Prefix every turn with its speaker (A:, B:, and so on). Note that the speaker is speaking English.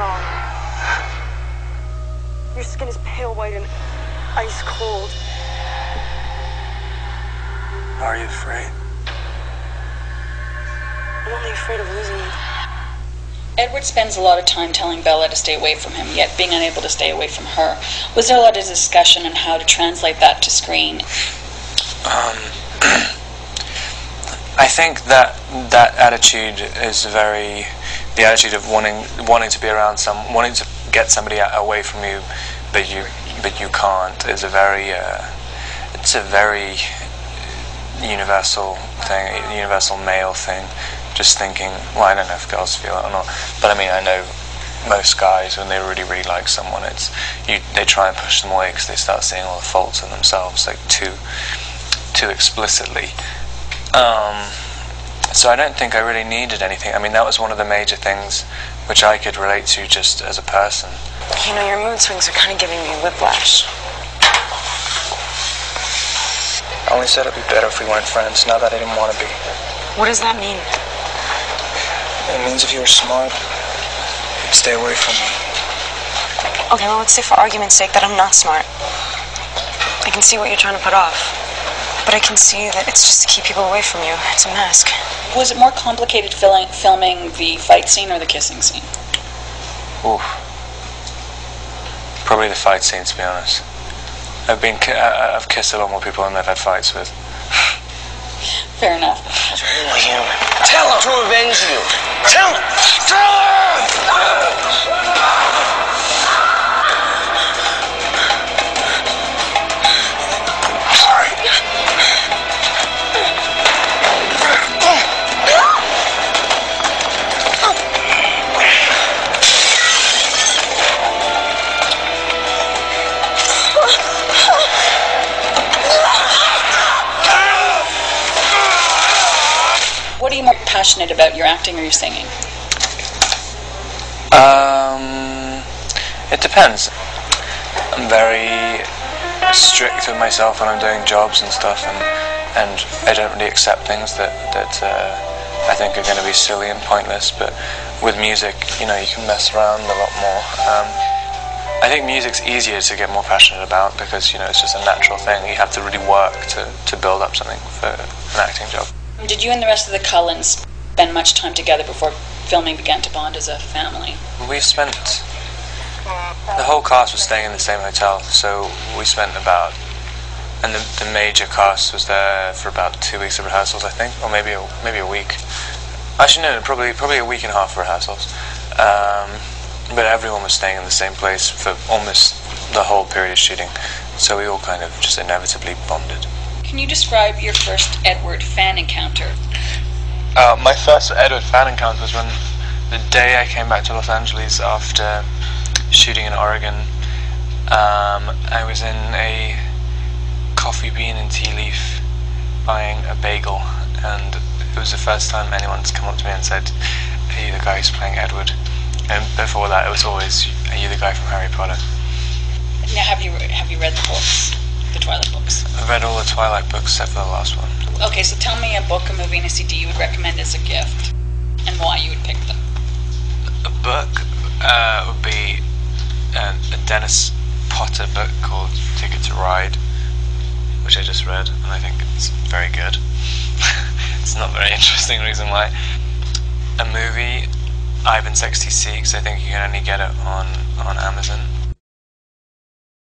A: wrong. Your skin is pale white and ice cold.
B: Are you afraid?
A: I'm only afraid of losing you.
C: Edward spends a lot of time telling Bella to stay away from him, yet being unable to stay away from her. Was there a lot of discussion on how to translate that to screen?
B: I think that attitude is the attitude of wanting to be around wanting to get somebody away from you, but you can't, is a very universal thing, universal male thing. Just thinking, well, I don't know if girls feel it or not, but I mean, I know most guys, when they really, really like someone, they try and push them away because they start seeing all the faults in themselves, like too explicitly. So I don't think I really needed anything. I mean, that was one of the major things which I could relate to just as a person.
A: You know, your mood swings are kind of giving me whiplash.
D: I only said it'd be better if we weren't friends, not that I didn't want to be.
A: What does that mean?
D: It means if you were smart, you'd stay away from me.
A: Okay, well, let's say for argument's sake that I'm not smart. I can see what you're trying to put off. But I can see that it's just to keep people away from you. It's a mask.
C: Was it more complicated filming the fight scene or the kissing scene?
B: Oof. Probably the fight scene, to be honest. I've kissed a lot more people than I've had fights with.
C: Fair enough.
D: Tell her to avenge you. Tell her! Tell her! Sorry.
C: What are you more passionate about, your acting or your singing?
B: It depends. I'm very strict with myself when I'm doing jobs and stuff, and I don't really accept things that I think are going to be silly and pointless. But with music, you know, you can mess around a lot more. I think music's easier to get more passionate about because, you know, it's just a natural thing. You have to really work to build up something for an acting job.
C: Did you and the rest of the Cullens spend much time together before filming began to bond as a family?
B: We spent... The whole cast was staying in the same hotel, so we spent about... And the major cast was there for about 2 weeks of rehearsals, I think, or maybe a week. Actually, no, probably a week and a half of rehearsals. But everyone was staying in the same place for almost the whole period of shooting, so we all kind of just inevitably bonded.
C: Can you describe your first Edward fan encounter?
B: My first Edward fan encounter was when the day I came back to Los Angeles after shooting in Oregon. I was in a coffee bean and tea leaf buying a bagel, and it was the first time anyone's come up to me and said, "Are you the guy who's playing Edward?" And before that it was always, "Are you the guy from Harry Potter?"
C: Now, have you read the books, the Twilight books?
B: I've read all the Twilight books except for the last one.
C: Okay, so tell me a book, a movie, and a CD you would recommend as a gift, and why you would pick them.
B: A book would be a Dennis Potter book called Ticket to Ride, which I just read, and I think it's very good. It's not very interesting reason why. A movie, Ivan's XTC, because I think you can only get it on Amazon.